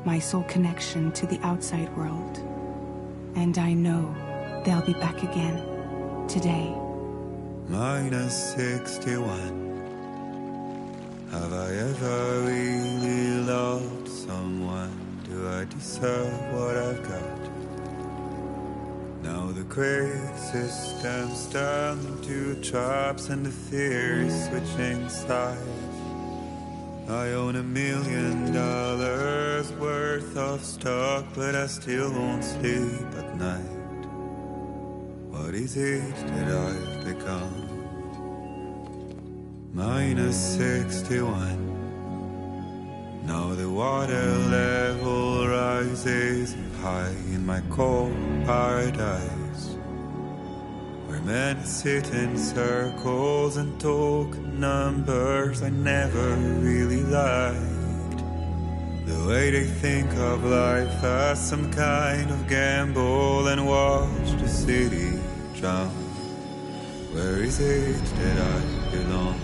my sole connection to the outside world. And I know they'll be back again today. -61. Have I ever really loved someone? Do I deserve what I've got? Now the great system's turned into traps and the fear is switching sides. I own $1 million worth of stock, but I still won't sleep at night. What is it that I've become? -61. Now the water level rises high in my cold paradise, where men sit in circles and talk numbers I never really liked. The way they think of life as some kind of gamble and watch the city drown. Where is it that I belong?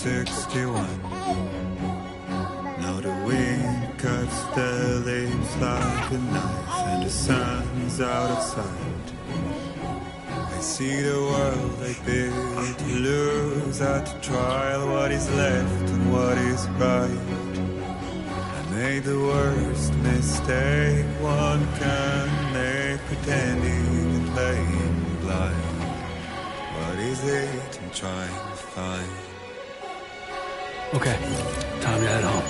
-61. Now the wind cuts the leaves like a knife and the sun's out of sight. I see the world I built to lose at the trial, what is left and what is right. I made the worst mistake one can make, pretending and playing blind. What is it I'm trying to find? Okay, time to head home.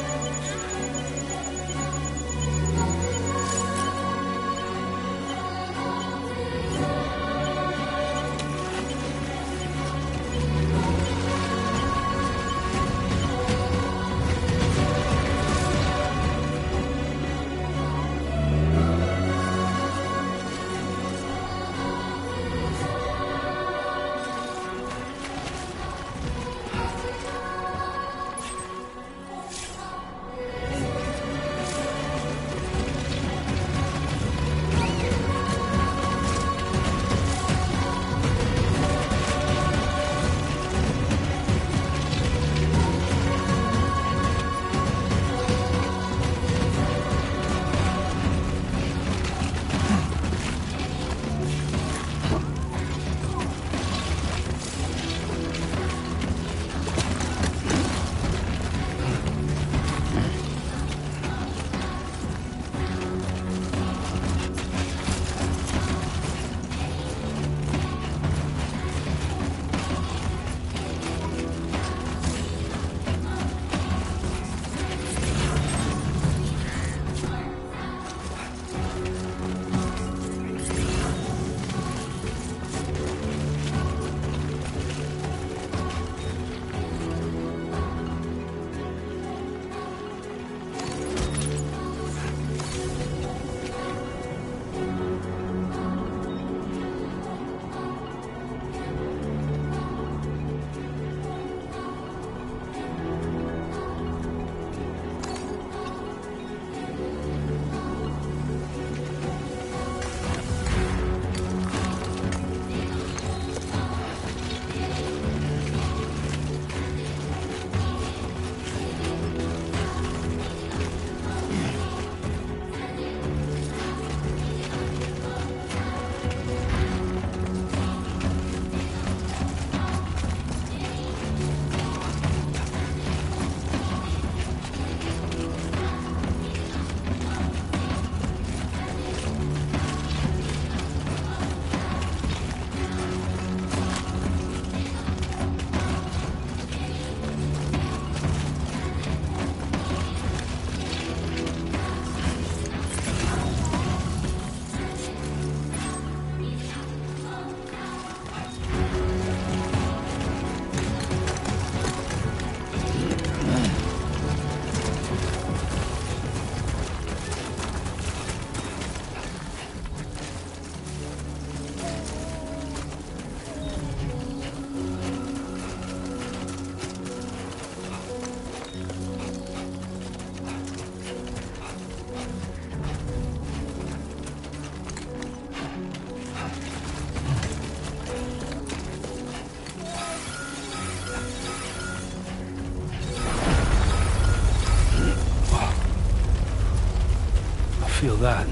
feel that.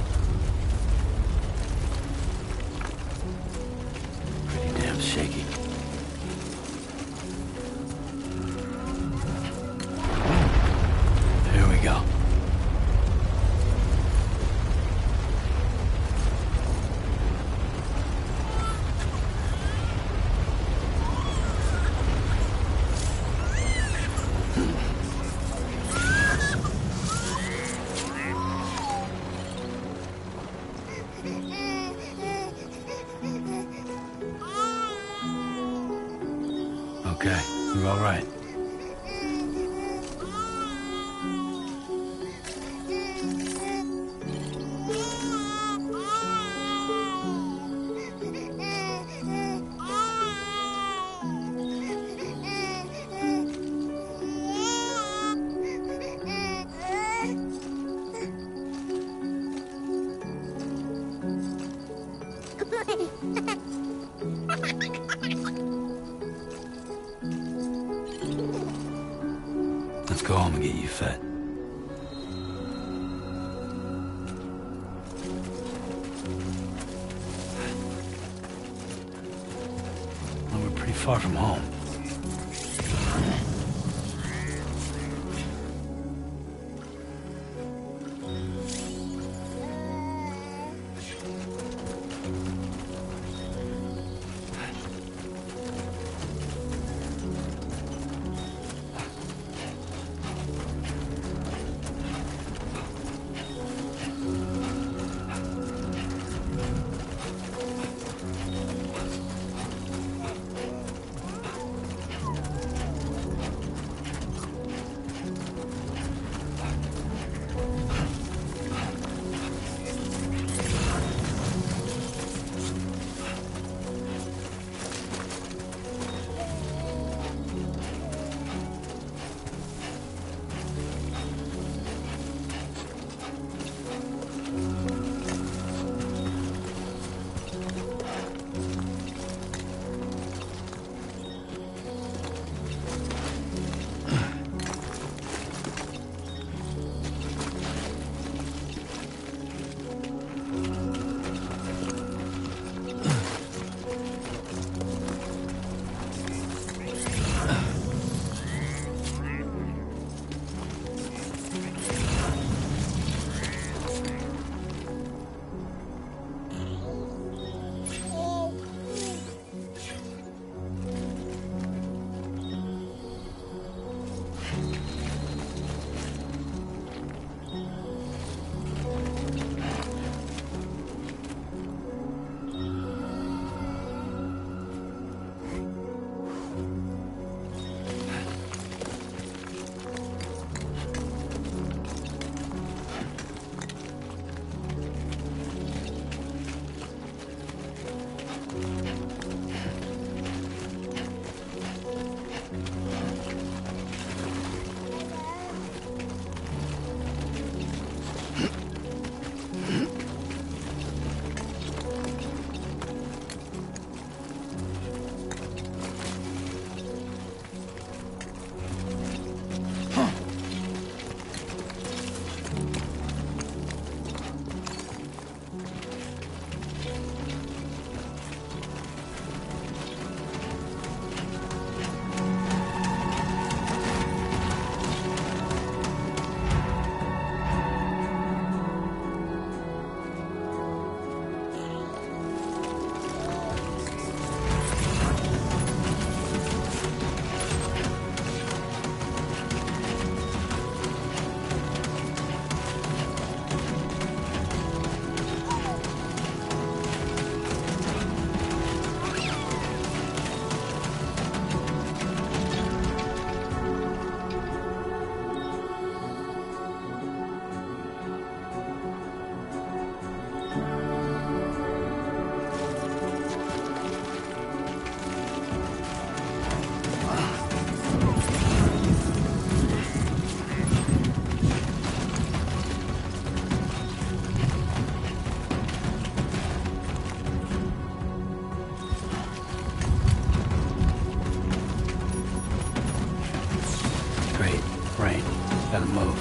Pretty damn shaky. Here we go. Okay, you're all right. Let's go home and get you fed. Well, we're pretty far from home. Gotta move.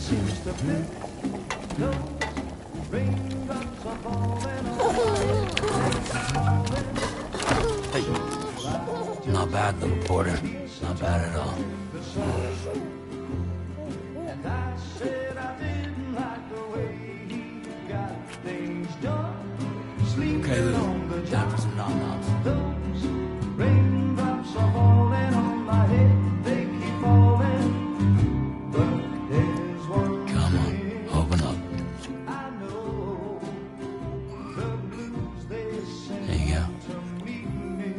seems to fit. Those raindrops are falling on my head. Hey. Not bad, little porter. Not bad at all. And I said I didn't like the way he got things done. Okay, Sleeping Lou. Time for some nom-noms. those raindrops are falling on my head. They keep falling. But there's one Come on, thing open up. I know. The blues they send There you go. to meet me.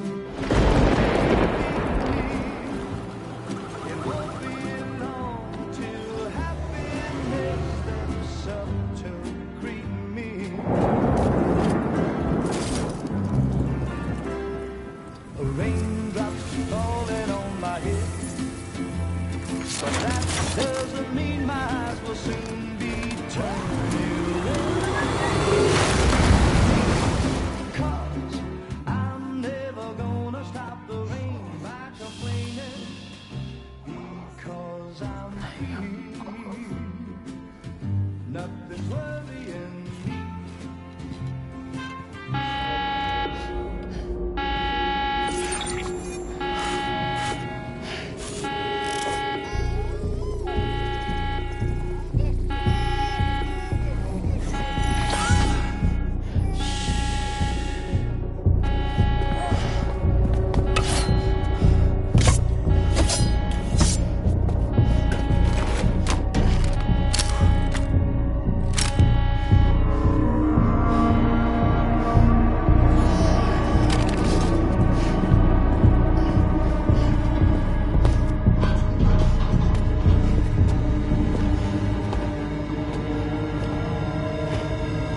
It won't be long till happiness steps up to greet me. Raindrops falling on my head, but that doesn't mean my eyes will soon be turning red. 'Cause I'm never gonna stop the rain by complaining, because I'm free. Nothing's worrying me.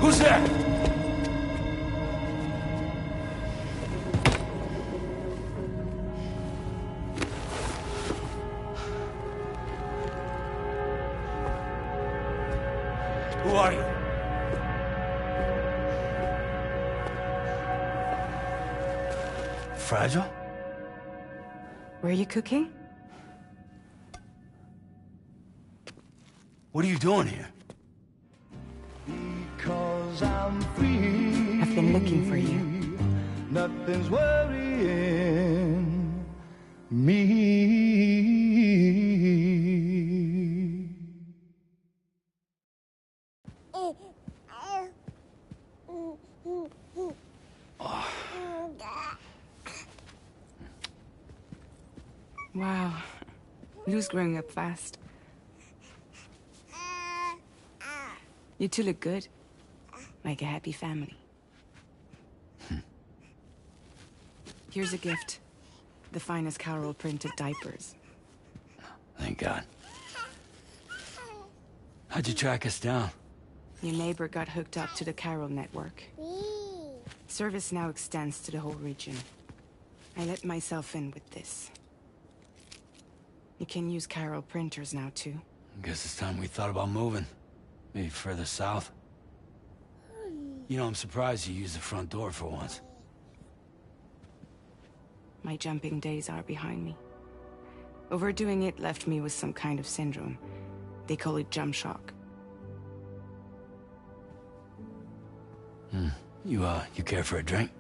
Who's there? Who are you? Fragile? Were you cooking? What are you doing here? Because I'm free. I've been looking for you. Nothing's worrying me. Wow. Lou's growing up fast. You two look good. Like a happy family. Here's a gift. The finest Carol printed diapers. Thank God. How'd you track us down? Your neighbor got hooked up to the Carol network. Service now extends to the whole region. I let myself in with this. You can use Carol printers now, too. Guess it's time we thought about moving. Maybe further south. You know, I'm surprised you used the front door for once. My jumping days are behind me. Overdoing it left me with some kind of syndrome. They call it jump shock. You care for a drink?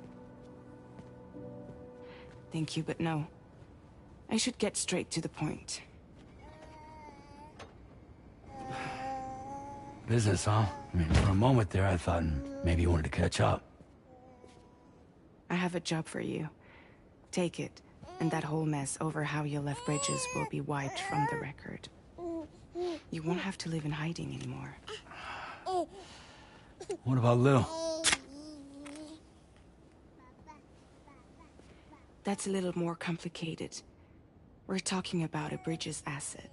Thank you, but no. I should get straight to the point. Business, huh? I mean, for a moment there, I thought maybe you wanted to catch up. I have a job for you. Take it, and that whole mess over how you left Bridges will be wiped from the record. You won't have to live in hiding anymore. What about Lil? That's a little more complicated. We're talking about a Bridges asset.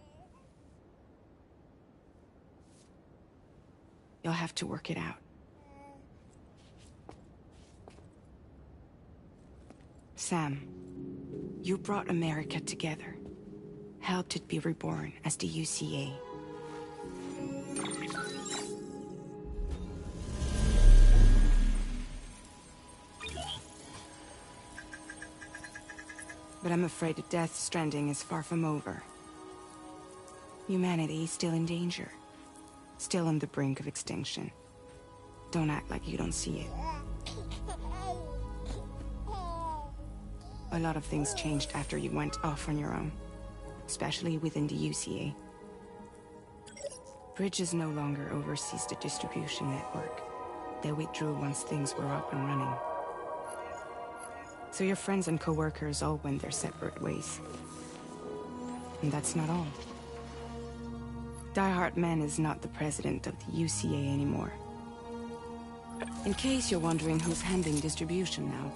You'll have to work it out. Sam, you brought America together. Helped it be reborn as the UCA. But I'm afraid Death Stranding is far from over. Humanity is still in danger. still on the brink of extinction. Don't act like you don't see it. A lot of things changed after you went off on your own, especially within the UCA. Bridges no longer oversees the distribution network. They withdrew once things were up and running. So your friends and co-workers all went their separate ways. And that's not all. Die Man is not the president of the UCA anymore. In case you're wondering who's handling distribution now,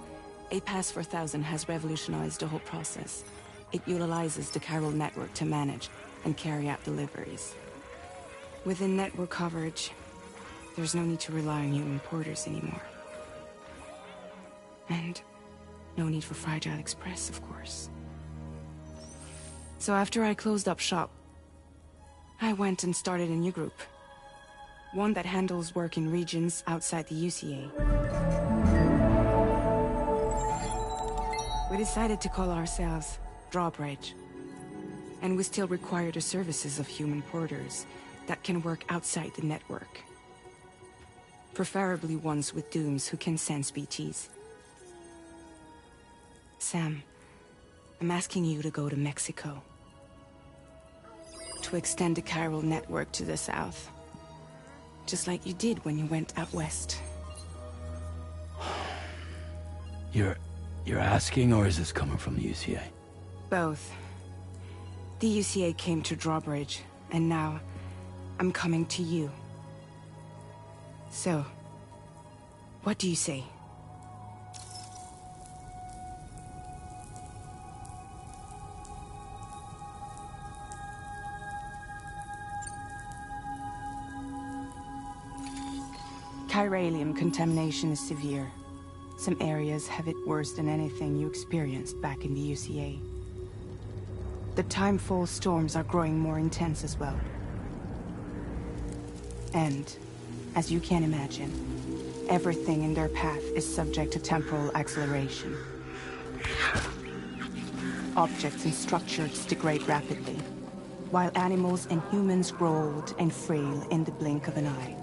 A Pass 4000 has revolutionized the whole process. It utilizes the chiral network to manage and carry out deliveries. Within network coverage, there's no need to rely on human porters anymore. And no need for Fragile Express, of course. So after I closed up shop, I went and started a new group. One that handles work in regions outside the UCA. We decided to call ourselves Drawbridge. And we still require the services of human porters that can work outside the network. Preferably ones with dooms who can sense BTs. Sam, I'm asking you to go to Mexico. To extend the chiral network to the south. Just like you did when you went out west. You're asking, or is this coming from the UCA? Both. The UCA came to Drawbridge, and now I'm coming to you. So, what do you say? Chiralium contamination is severe. Some areas have it worse than anything you experienced back in the UCA. The timefall storms are growing more intense as well. And, as you can imagine, everything in their path is subject to temporal acceleration. Objects and structures degrade rapidly, while animals and humans grow old and frail in the blink of an eye.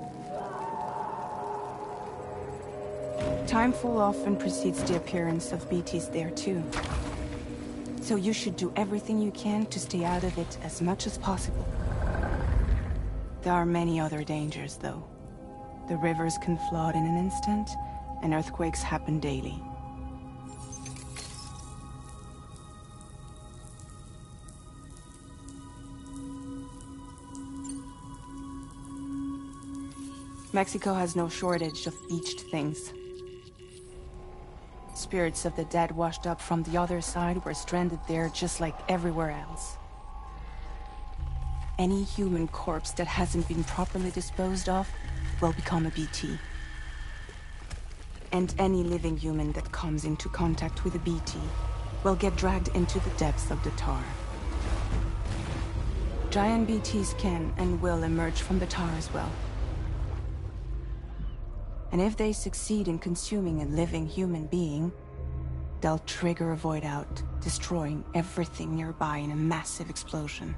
Timefall often precedes the appearance of BTs there too. So you should do everything you can to stay out of it as much as possible. There are many other dangers, though. The rivers can flood in an instant, and earthquakes happen daily. Mexico has no shortage of beached things. Spirits of the dead washed up from the other side were stranded there just like everywhere else. Any human corpse that hasn't been properly disposed of will become a BT. And any living human that comes into contact with a BT will get dragged into the depths of the tar. Giant BTs can and will emerge from the tar as well. And if they succeed in consuming a living human being, they'll trigger a void out, destroying everything nearby in a massive explosion.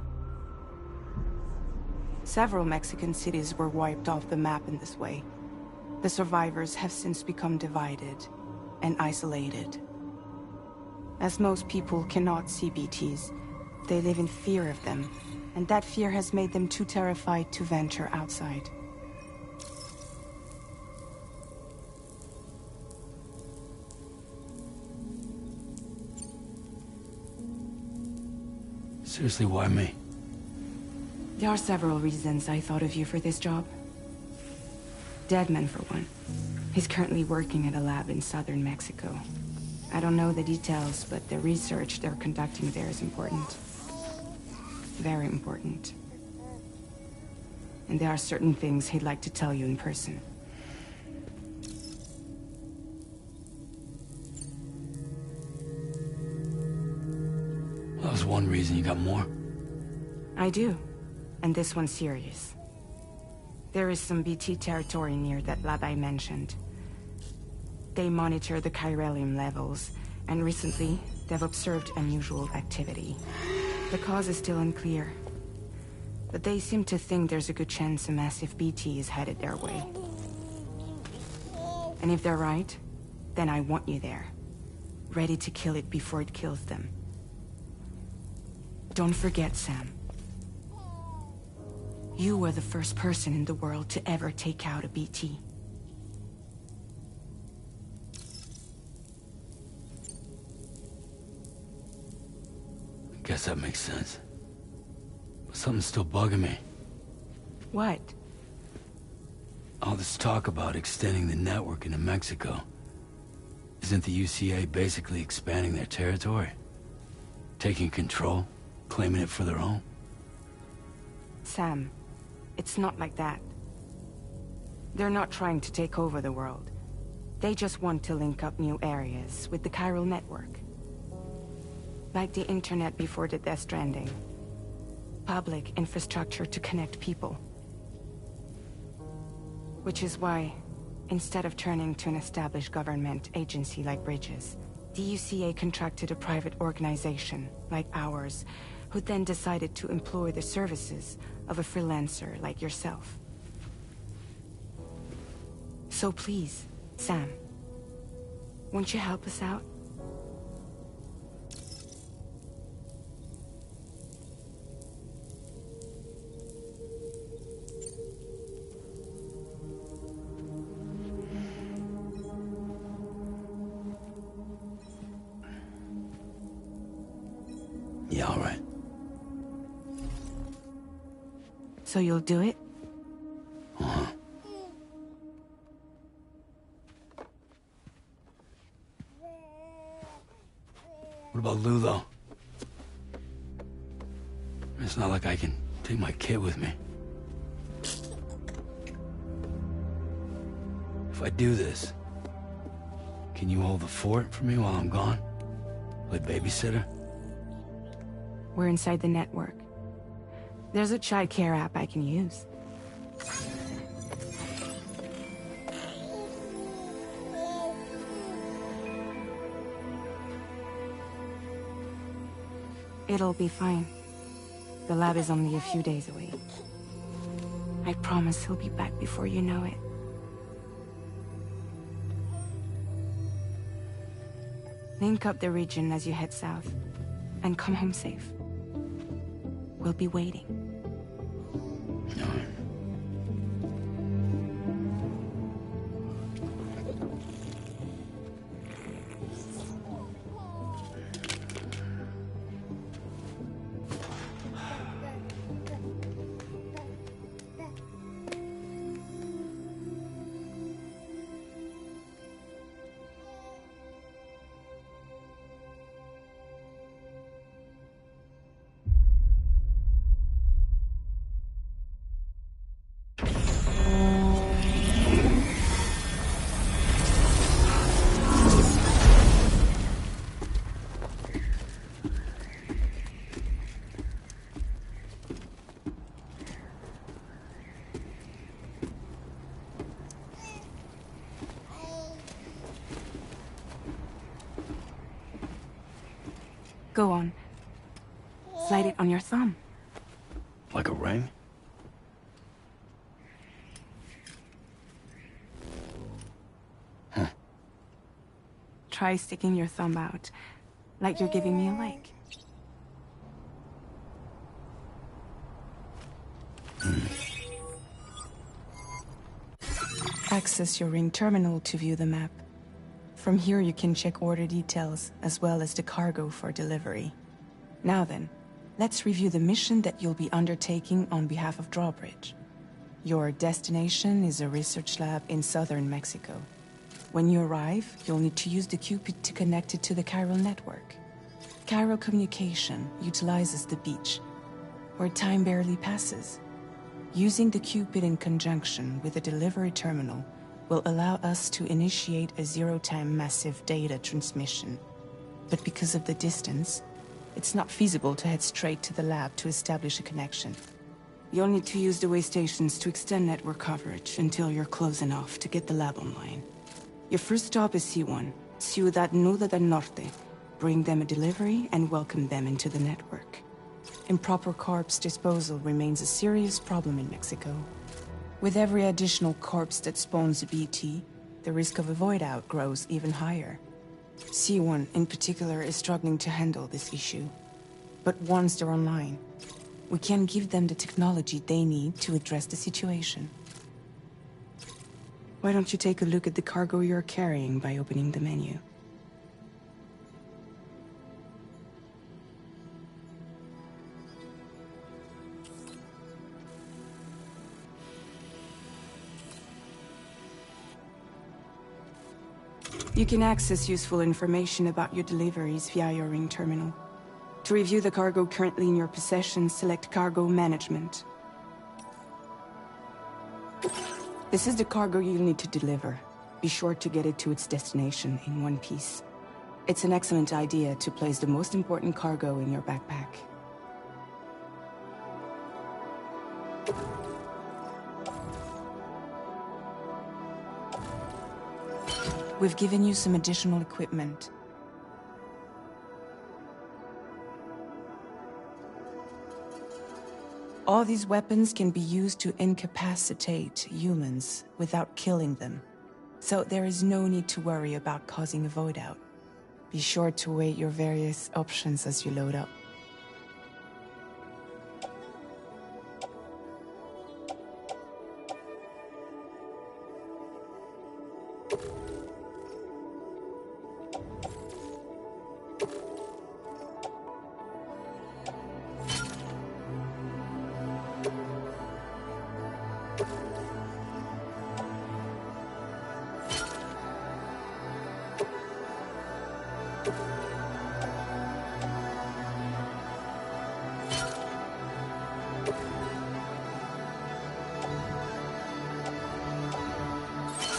Several Mexican cities were wiped off the map in this way. The survivors have since become divided and isolated. As most people cannot see BTs, they live in fear of them, and that fear has made them too terrified to venture outside. Seriously, why me? There are several reasons I thought of you for this job. Deadman, for one. He's currently working at a lab in southern Mexico. I don't know the details, but the research they're conducting there is important. Very important. And there are certain things he'd like to tell you in person. That was one reason. You got more? I do. And this one's serious. There is some BT territory near that lab I mentioned. They monitor the chiralium levels, and recently, they've observed unusual activity. The cause is still unclear. But they seem to think there's a good chance a massive BT is headed their way. And if they're right, then I want you there, ready to kill it before it kills them. Don't forget, Sam. You were the first person in the world to ever take out a BT. Guess that makes sense. But something's still bugging me. What? All this talk about extending the network into Mexico. Isn't the UCA basically expanding their territory? Taking control? Claiming it for their own? Sam, it's not like that. They're not trying to take over the world. They just want to link up new areas with the chiral network. Like the internet before the Death Stranding. Public infrastructure to connect people. Which is why, instead of turning to an established government agency like Bridges, the UCA contracted a private organization, like ours, who then decided to employ the services of a freelancer like yourself. So please, Sam, won't you help us out? Yeah, all right. So you'll do it? Uh-huh. What about Lou, though? It's not like I can take my kid with me. If I do this, can you hold the fort for me while I'm gone? Play babysitter? We're inside the network. There's a child care app I can use. It'll be fine. The lab is only a few days away. I promise he'll be back before you know it. Link up the region as you head south, and come home safe. We'll be waiting. All right. Go on. Slide it on your thumb. Like a ring? Huh. Try sticking your thumb out, like you're giving me a like. Access your ring terminal to view the map. From here you can check order details, as well as the cargo for delivery. Now then, let's review the mission that you'll be undertaking on behalf of Drawbridge. Your destination is a research lab in southern Mexico. When you arrive, you'll need to use the Cupid to connect it to the chiral network. Chiral communication utilizes the beach, where time barely passes. Using the Cupid in conjunction with a delivery terminal will allow us to initiate a zero-time massive data transmission. But because of the distance, it's not feasible to head straight to the lab to establish a connection. You'll need to use the way stations to extend network coverage until you're close enough to get the lab online. Your first stop is C1, Ciudad Nuda del Norte. Bring them a delivery and welcome them into the network. Improper corpse disposal remains a serious problem in Mexico. With every additional corpse that spawns a BT, the risk of a void out grows even higher. C1 in particular is struggling to handle this issue. But once they're online, we can give them the technology they need to address the situation. Why don't you take a look at the cargo you're carrying by opening the menu? You can access useful information about your deliveries via your ring terminal. To review the cargo currently in your possession, select Cargo Management. This is the cargo you'll need to deliver. Be sure to get it to its destination in one piece. It's an excellent idea to place the most important cargo in your backpack. We've given you some additional equipment. All these weapons can be used to incapacitate humans without killing them. So there is no need to worry about causing a void out. Be sure to weigh your various options as you load up.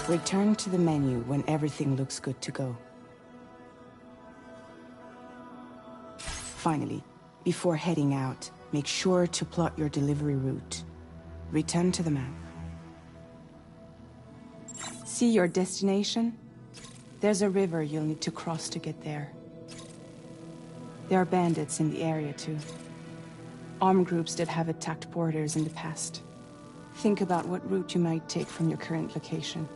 Return to the menu when everything looks good to go. Finally, before heading out, make sure to plot your delivery route. Return to the map. See your destination? There's a river you'll need to cross to get there. There are bandits in the area too. Armed groups that have attacked borders in the past. Think about what route you might take from your current location.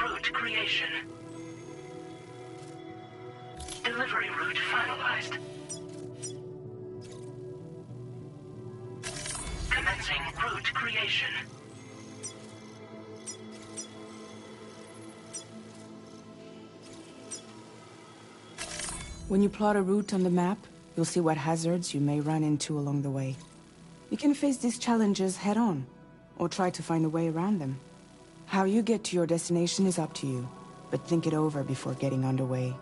Route creation. Delivery route finalized. Commencing route creation. When you plot a route on the map, you'll see what hazards you may run into along the way. You can face these challenges head-on, or try to find a way around them. How you get to your destination is up to you, but think it over before getting underway.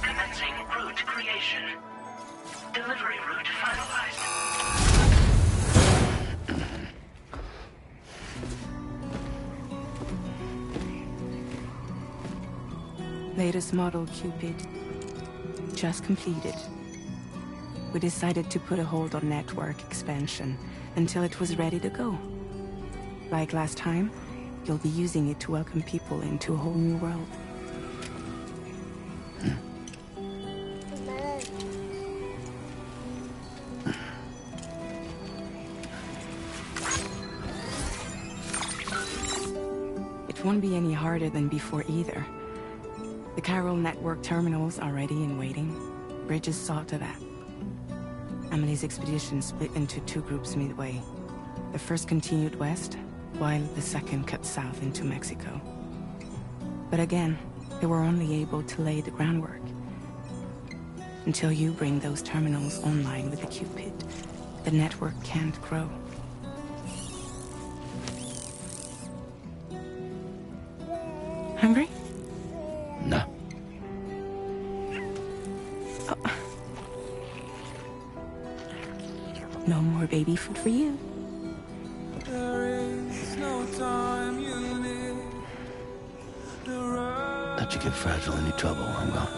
Commencing route creation. Delivery route finalized. Latest model Cupid. Just completed. we decided to put a hold on network expansion until it was ready to go. Like last time, you'll be using it to welcome people into a whole new world. It won't be any harder than before either. The Carol network terminals are ready and waiting. Bridges saw to that. Amelie's expedition split into two groups midway. The first continued west, while the second cut south into Mexico. But again, they were only able to lay the groundwork. Until you bring those terminals online with the Cupid, the network can't grow. Hungry? No. Oh. No more baby food for you. Don't you get fragile any trouble while I'm gone.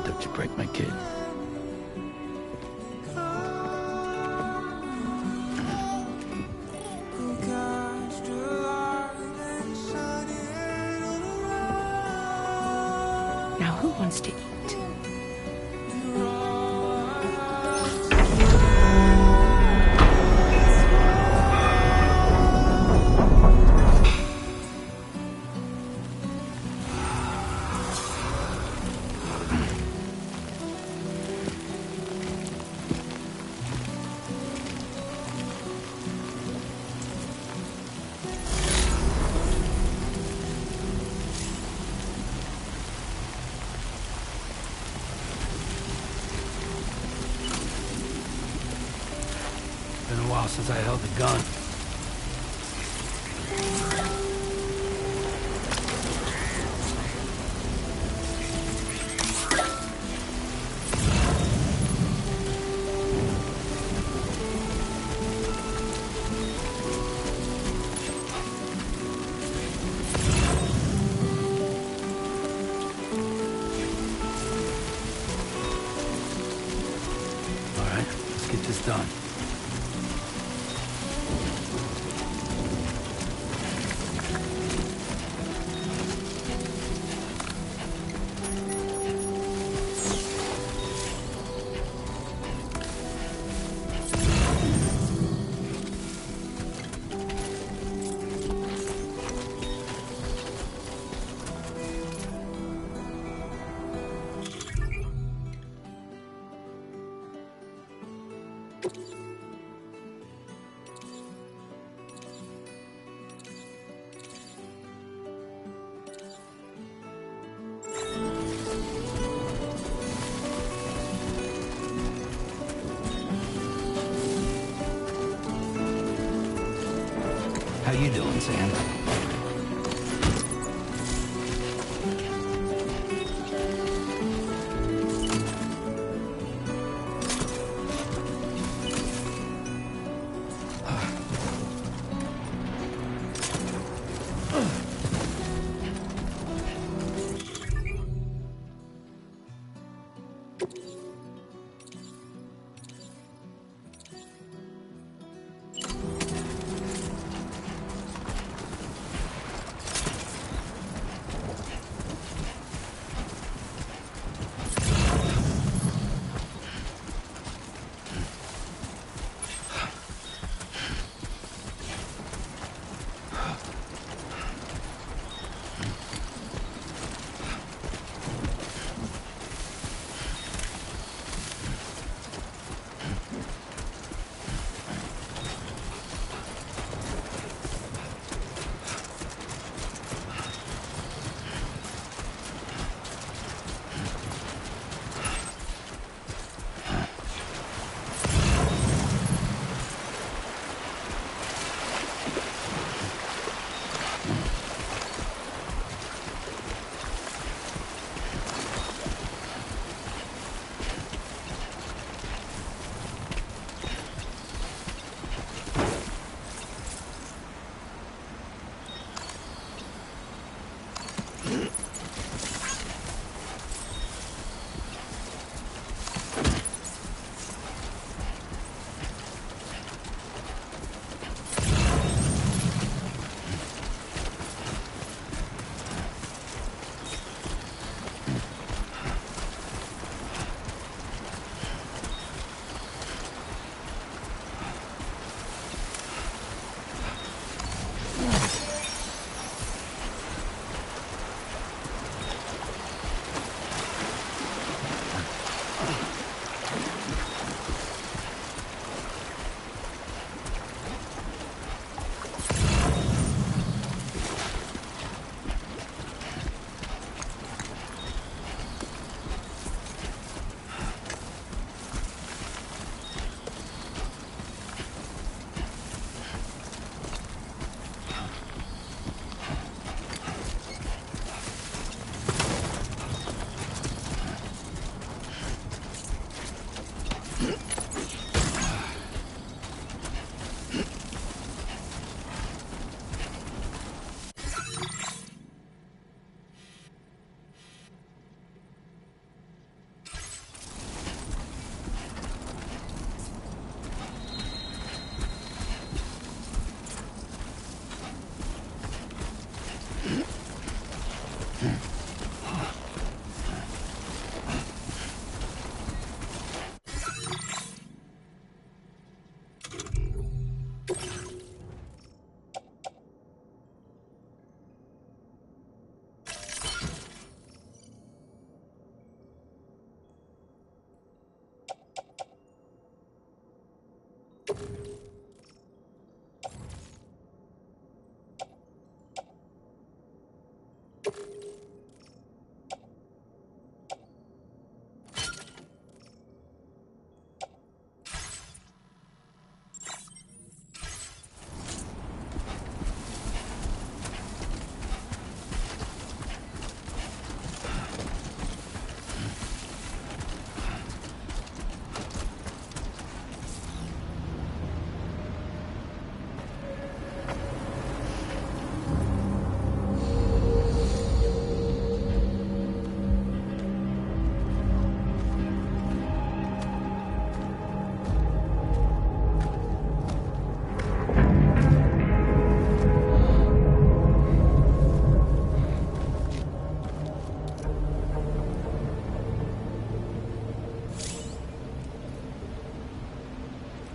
Don't you break my kid. Now who wants to eat? Been a while since I held the gun. All right, let's get this done. How you doing, Sam?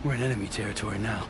We're in enemy territory now.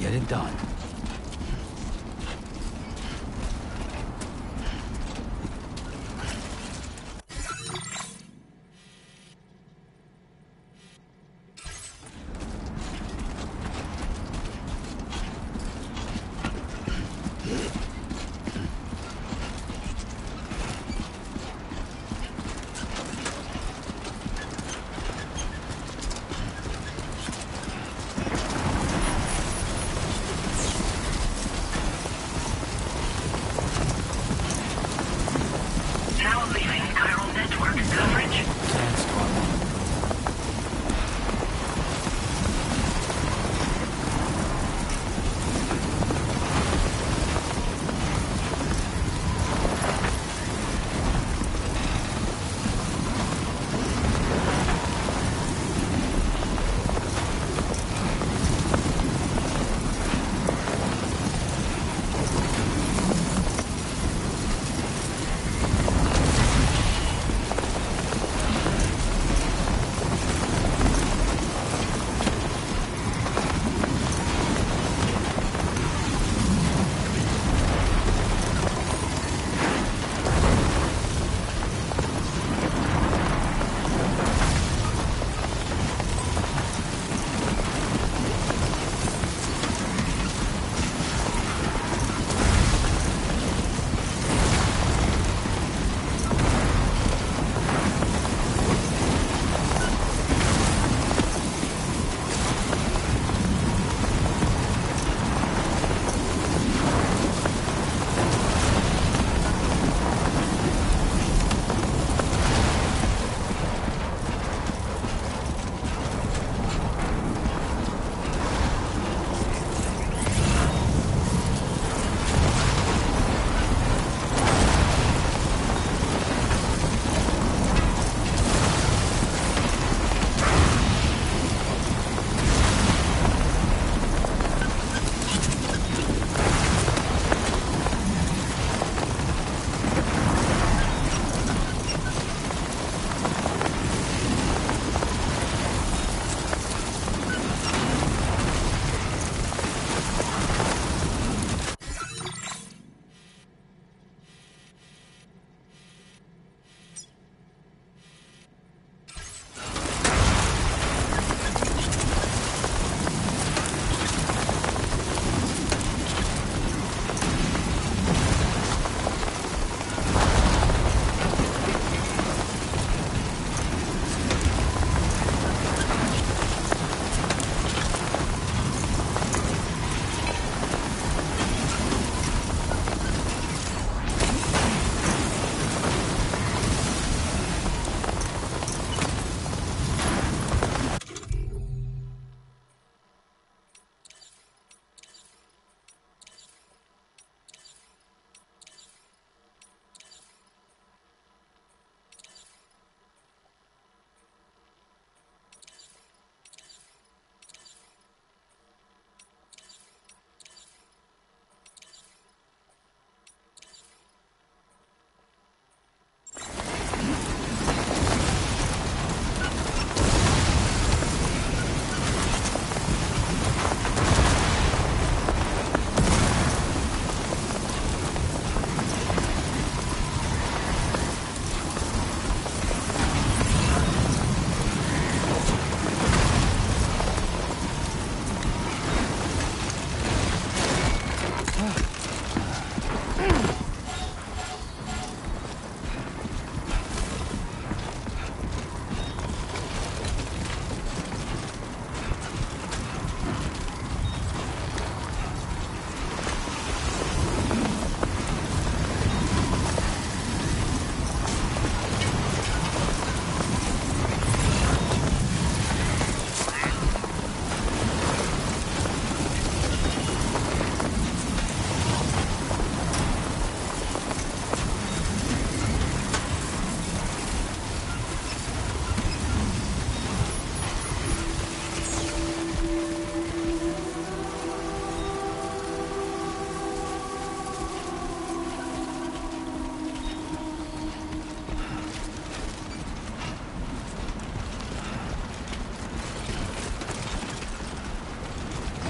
Get it done.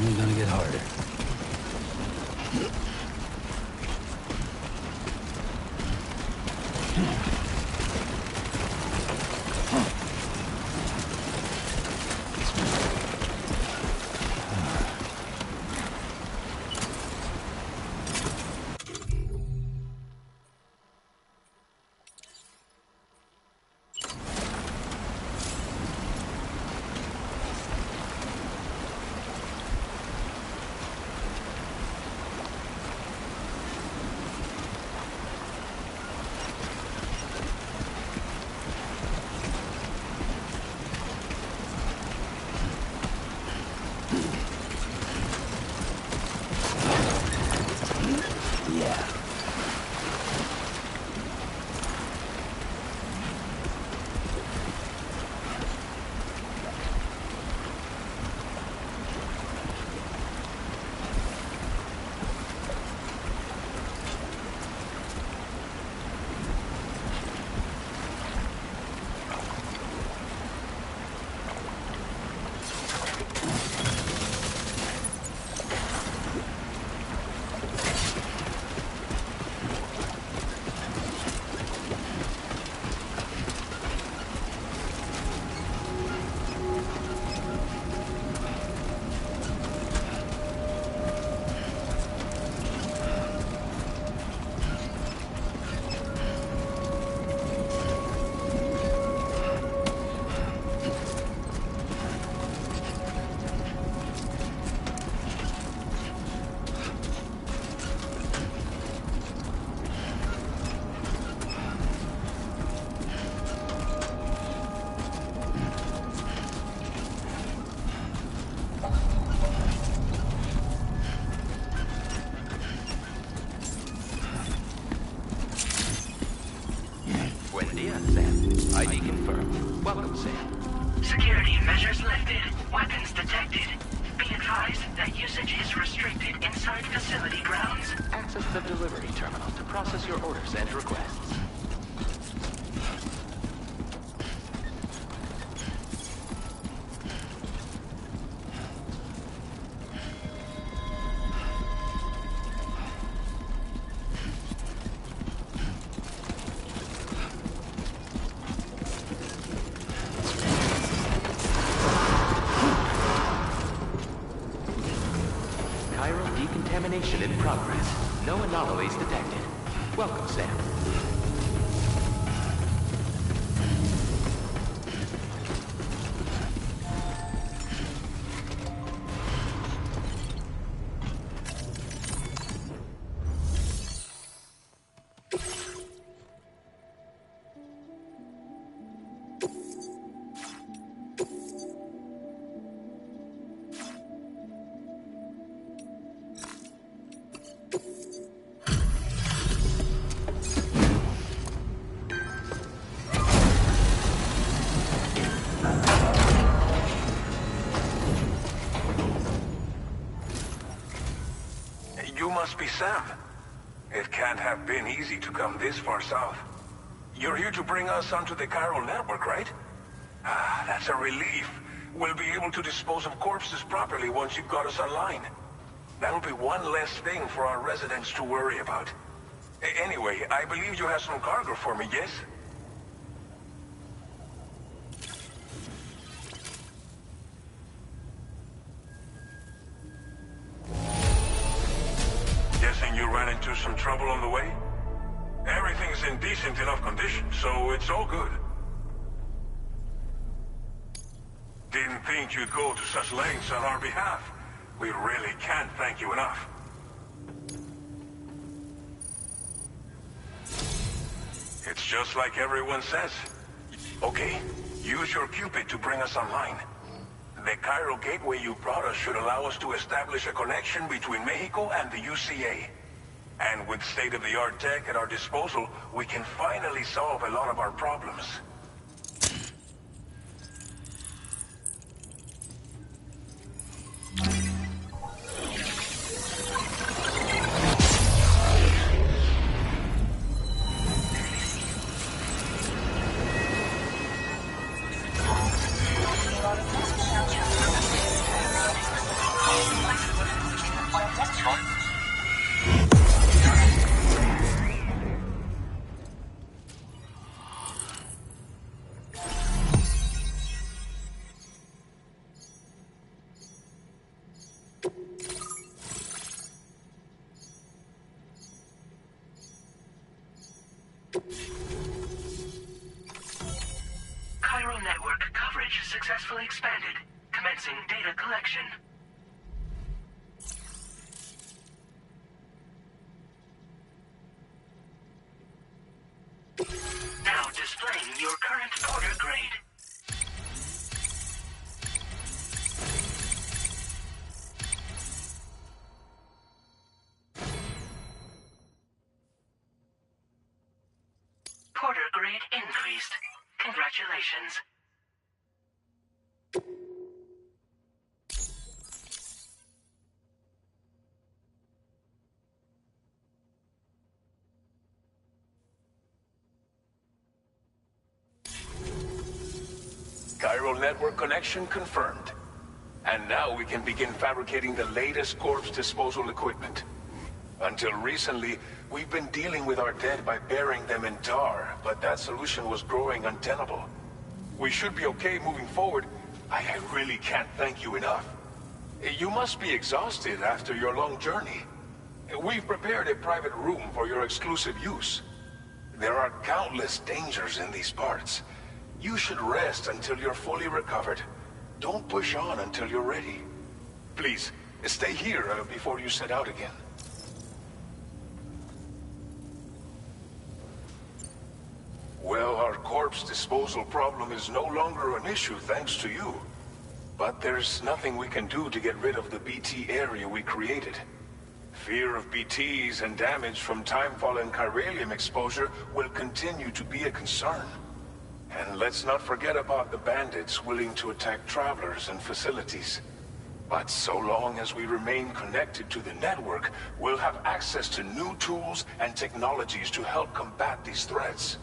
only gonna get harder. ID confirmed. Welcome, Sam. Security measures lifted. Weapons detected. Be advised that usage is restricted inside facility grounds. Access the delivery terminal to process your orders and requests. Decontamination in progress. No anomalies detected. Welcome, Sam. You must be Sam. It can't have been easy to come this far south. You're here to bring us onto the chiral network, right? Ah, that's a relief. We'll be able to dispose of corpses properly once you've got us online. That'll be one less thing for our residents to worry about. Anyway, I believe you have some cargo for me, yes? Guessing you ran into some trouble on the way? Everything's in decent enough condition, so it's all good. Didn't think you'd go to such lengths on our behalf. We really can't thank you enough. It's just like everyone says. Okay, use your Cupid to bring us online. The chiral gateway you brought us should allow us to establish a connection between Mexico and the UCA. And with state-of-the-art tech at our disposal, we can finally solve a lot of our problems. successfully expanded. Commencing data collection. Now displaying your current porter grade. Porter grade increased. Congratulations. Chiral network connection confirmed. And now we can begin fabricating the latest corpse disposal equipment. Until recently, we've been dealing with our dead by burying them in tar, but that solution was growing untenable. We should be okay moving forward. I really can't thank you enough. You must be exhausted after your long journey. We've prepared a private room for your exclusive use. There are countless dangers in these parts. You should rest until you're fully recovered. Don't push on until you're ready. Please, stay here before you set out again. Well, our corpse disposal problem is no longer an issue thanks to you. But there's nothing we can do to get rid of the BT area we created. Fear of BTs and damage from timefall and chiralium exposure will continue to be a concern. And let's not forget about the bandits willing to attack travelers and facilities. But so long as we remain connected to the network, we'll have access to new tools and technologies to help combat these threats.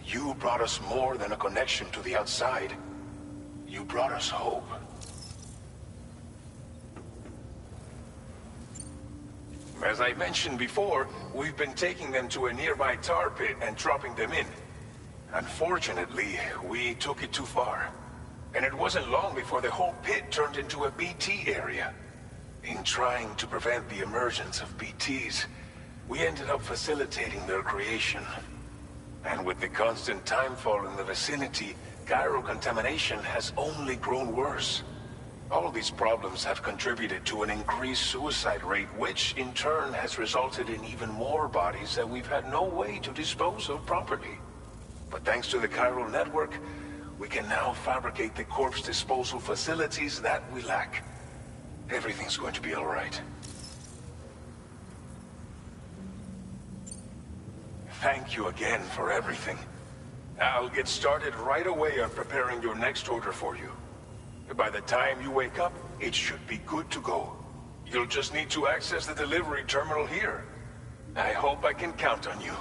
You brought us more than a connection to the outside. You brought us hope. As I mentioned before, we've been taking them to a nearby tar pit and dropping them in. Unfortunately, we took it too far. And it wasn't long before the whole pit turned into a BT area. In trying to prevent the emergence of BTs, we ended up facilitating their creation. And with the constant timefall in the vicinity, chiral contamination has only grown worse. All these problems have contributed to an increased suicide rate, which in turn has resulted in even more bodies that we've had no way to dispose of properly. But thanks to the chiral network, we can now fabricate the corpse disposal facilities that we lack. Everything's going to be all right. Thank you again for everything. I'll get started right away on preparing your next order for you. By the time you wake up, it should be good to go. You'll just need to access the delivery terminal here. I hope I can count on you.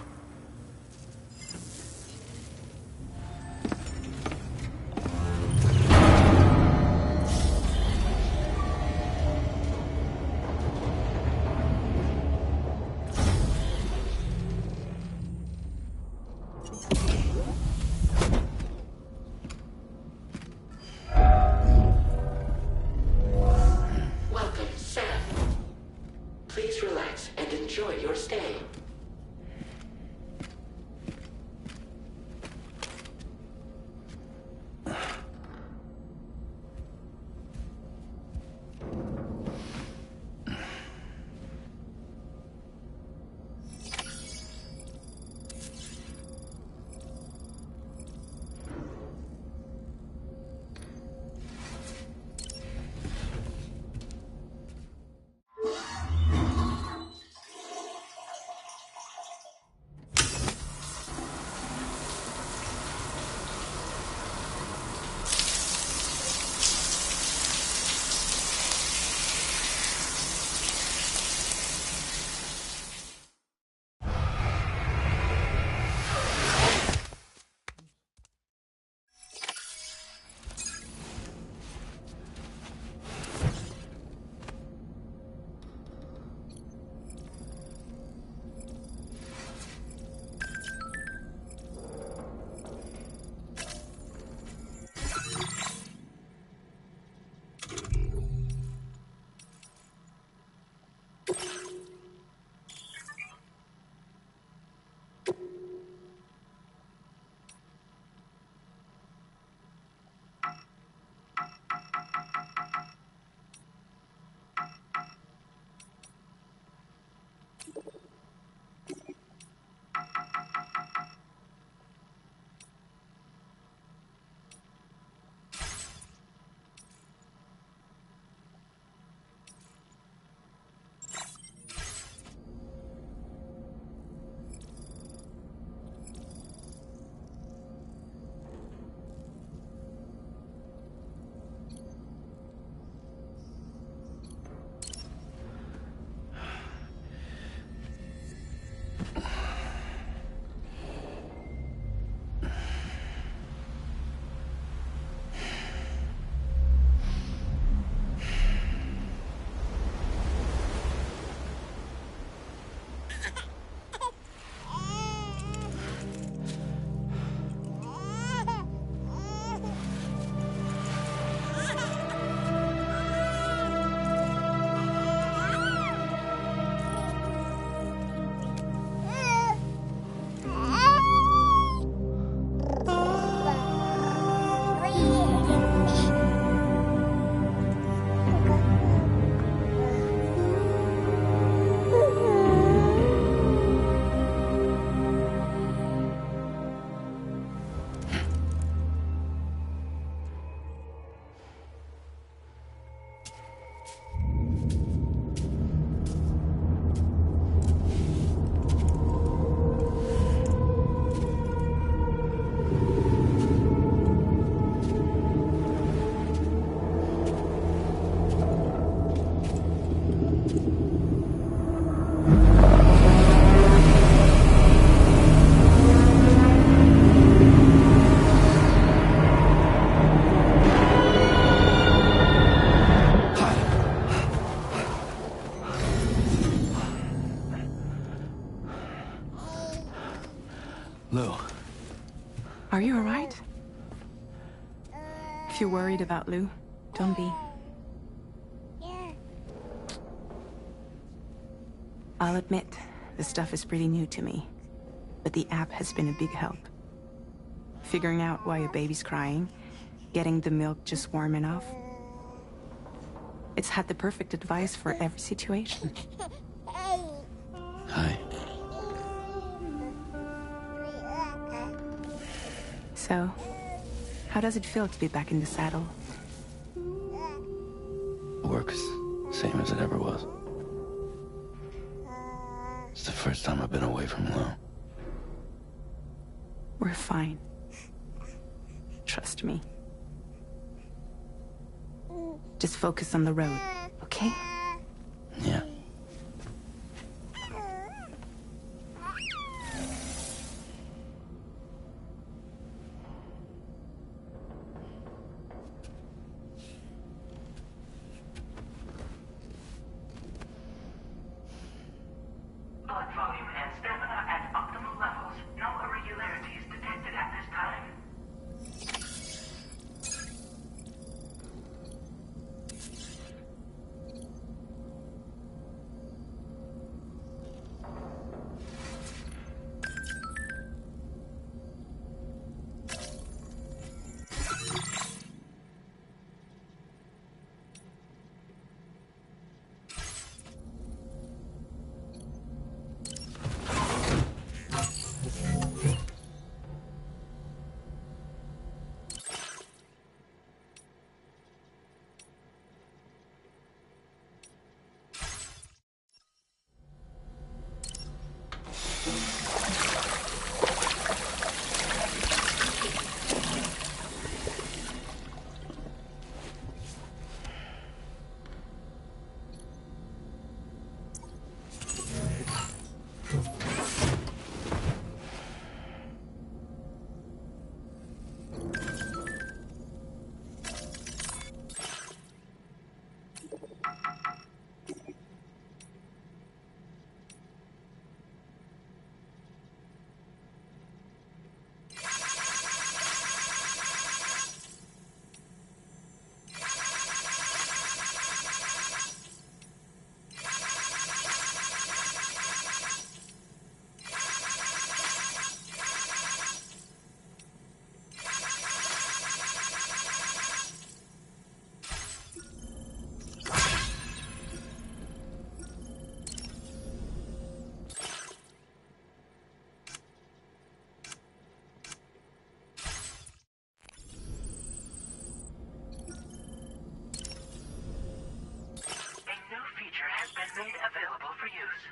Lou. Are you alright? If you're worried about Lou, don't be. I'll admit, the stuff is pretty new to me, but the app has been a big help. Figuring out why a baby's crying, getting the milk just warm enough. It's had the perfect advice for every situation. Hi. So, how does it feel to be back in the saddle? Work's same as it ever was. It's the first time I've been away from Lou. We're fine. Trust me. Just focus on the road, okay? Yeah. Blood volume and stamina at optimal levels. No irregularities detected at this time. Made available for use.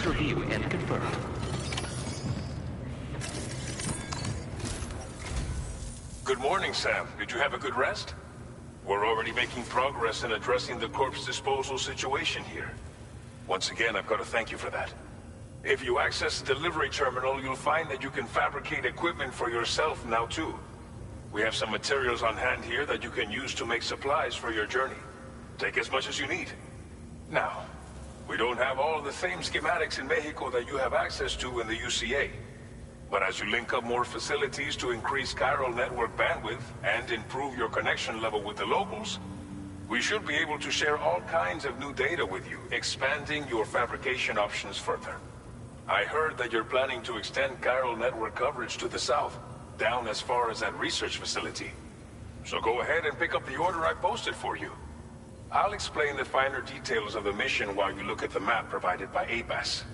Please review and confirm. Good morning, Sam. Did you have a good rest? We're already making progress in addressing the corpse disposal situation here. Once again, I've got to thank you for that. If you access the delivery terminal, you'll find that you can fabricate equipment for yourself now too. We have some materials on hand here that you can use to make supplies for your journey. Take as much as you need. Now, We don't have all the same schematics in Mexico that you have access to in the UCA. But as you link up more facilities to increase chiral network bandwidth and improve your connection level with the locals, we should be able to share all kinds of new data with you, expanding your fabrication options further. I heard that you're planning to extend chiral network coverage to the south, down as far as that research facility. So go ahead and pick up the order I posted for you. I'll explain the finer details of the mission while you look at the map provided by ABAS.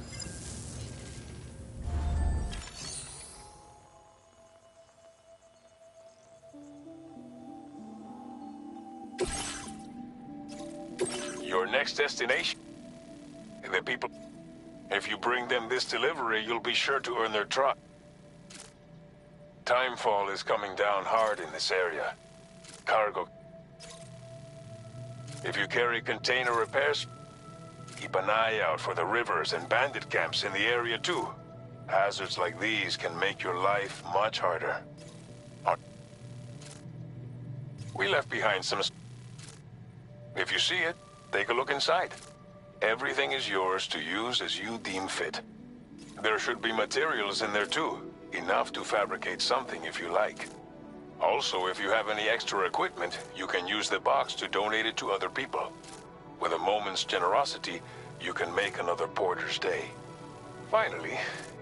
Your next destination. The people... If you bring them this delivery, you'll be sure to earn their trust. Timefall is coming down hard in this area. Cargo... If you carry container repairs, keep an eye out for the rivers and bandit camps in the area too. Hazards like these can make your life much harder. We left behind some... If you see it, take a look inside. Everything is yours to use as you deem fit. There should be materials in there too, enough to fabricate something if you like. Also, if you have any extra equipment, you can use the box to donate it to other people. With a moment's generosity, you can make another porter's day. Finally,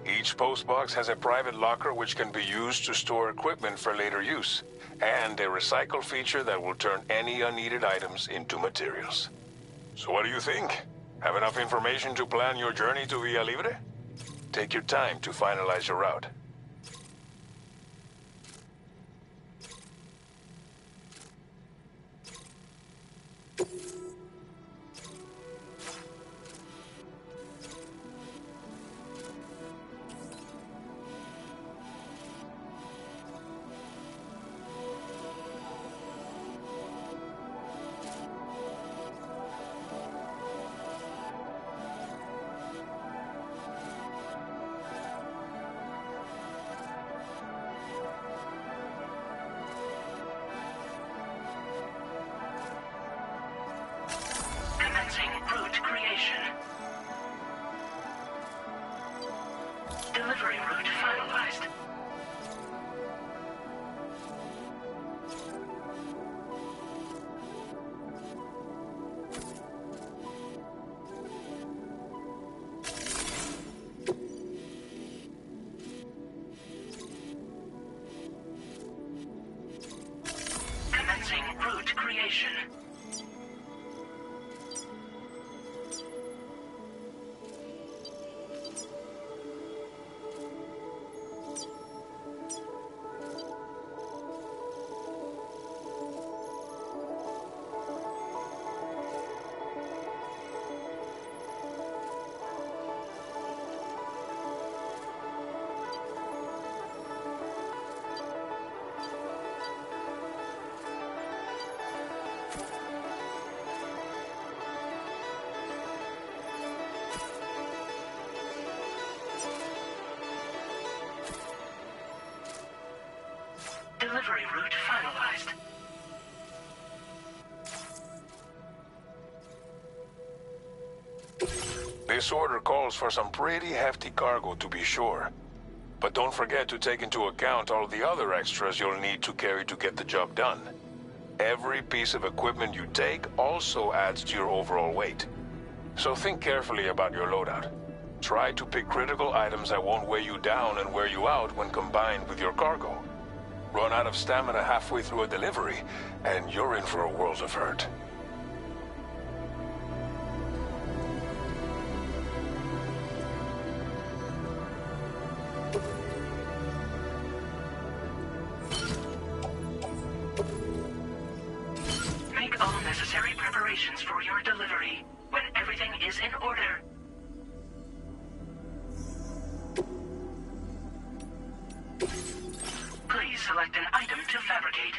each postbox has a private locker which can be used to store equipment for later use, and a recycle feature that will turn any unneeded items into materials. So what do you think? Have enough information to plan your journey to Villa Libre? Take your time to finalize your route. Route creation. Delivery route finalized. Commencing route creation. Delivery route finalized. This order calls for some pretty hefty cargo to be sure. But don't forget to take into account all the other extras you'll need to carry to get the job done. Every piece of equipment you take also adds to your overall weight. So think carefully about your loadout. Try to pick critical items that won't weigh you down and wear you out when combined with your cargo. Run out of stamina halfway through a delivery, and you're in for a world of hurt. Make all necessary preparations for your delivery when everything is in order. Please select an item to fabricate.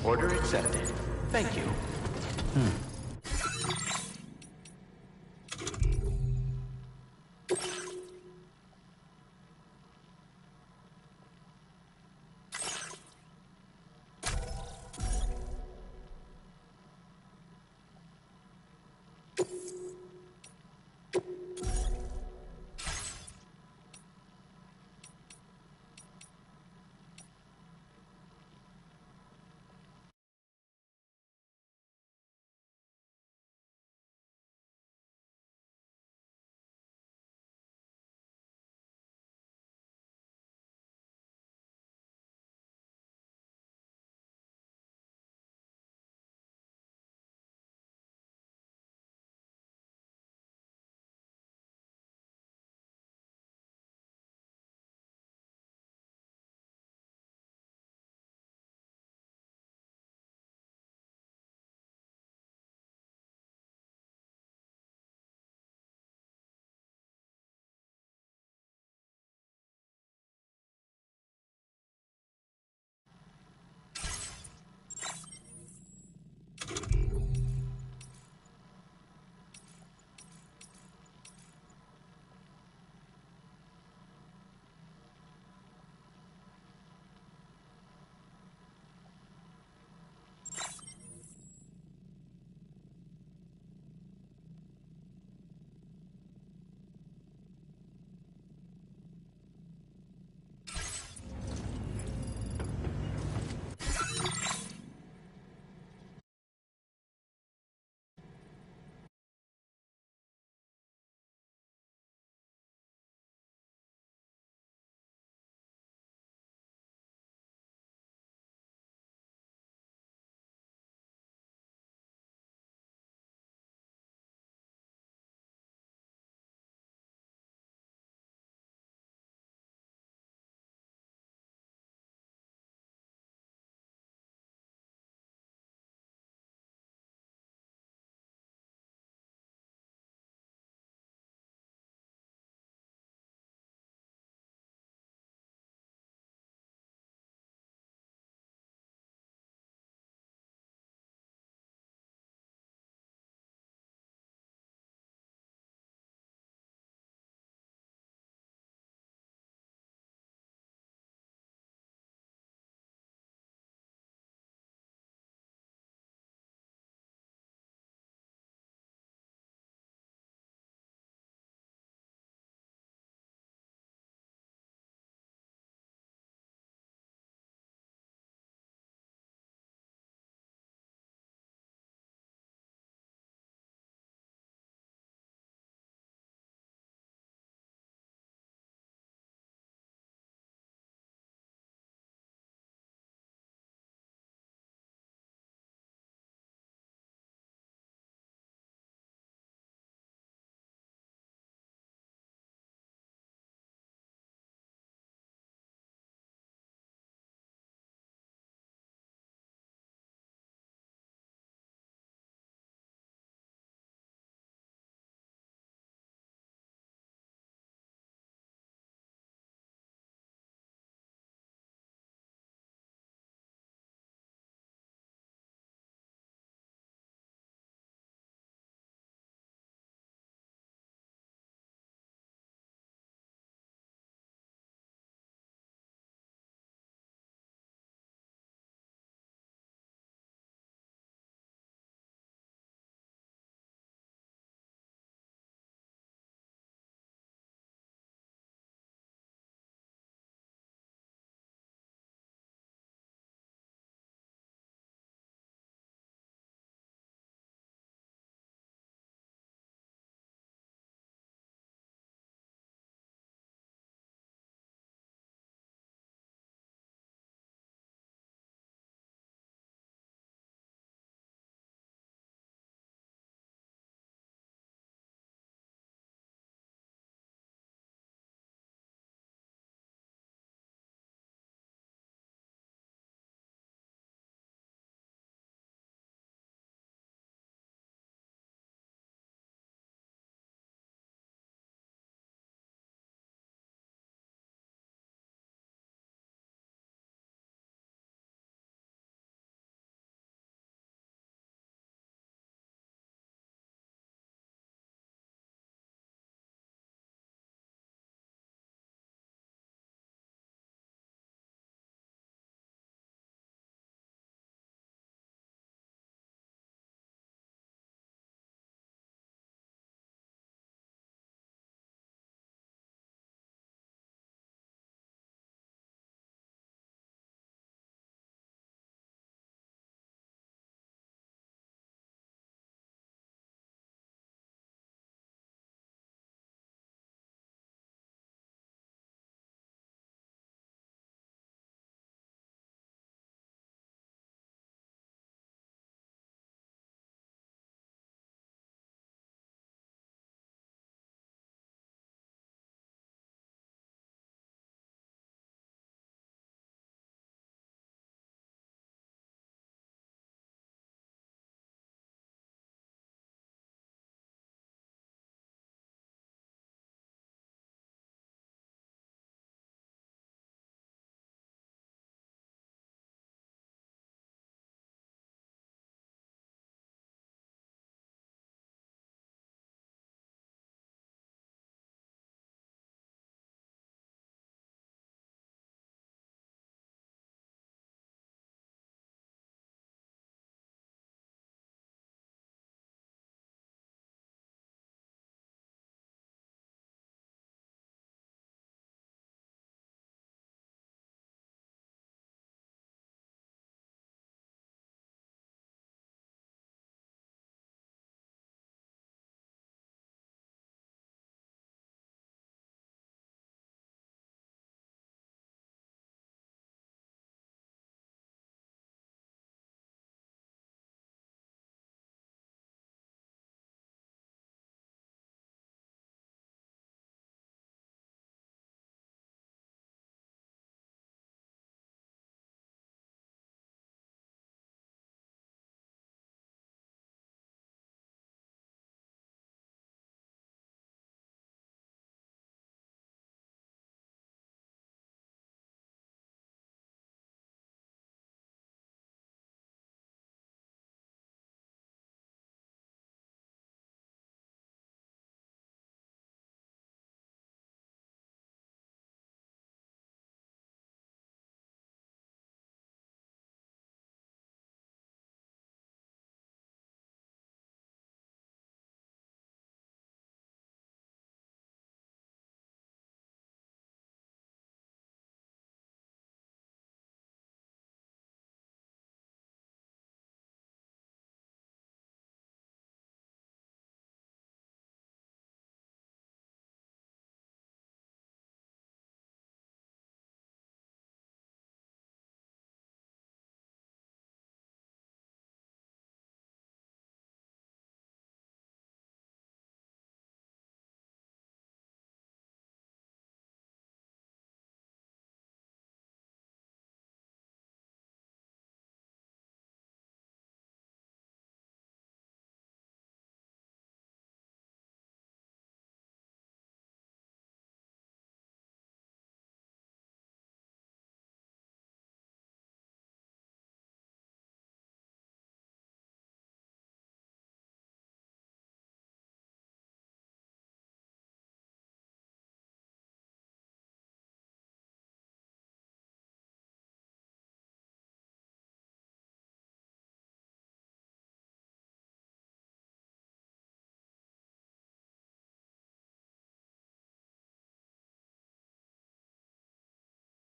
Order accepted. Thank you.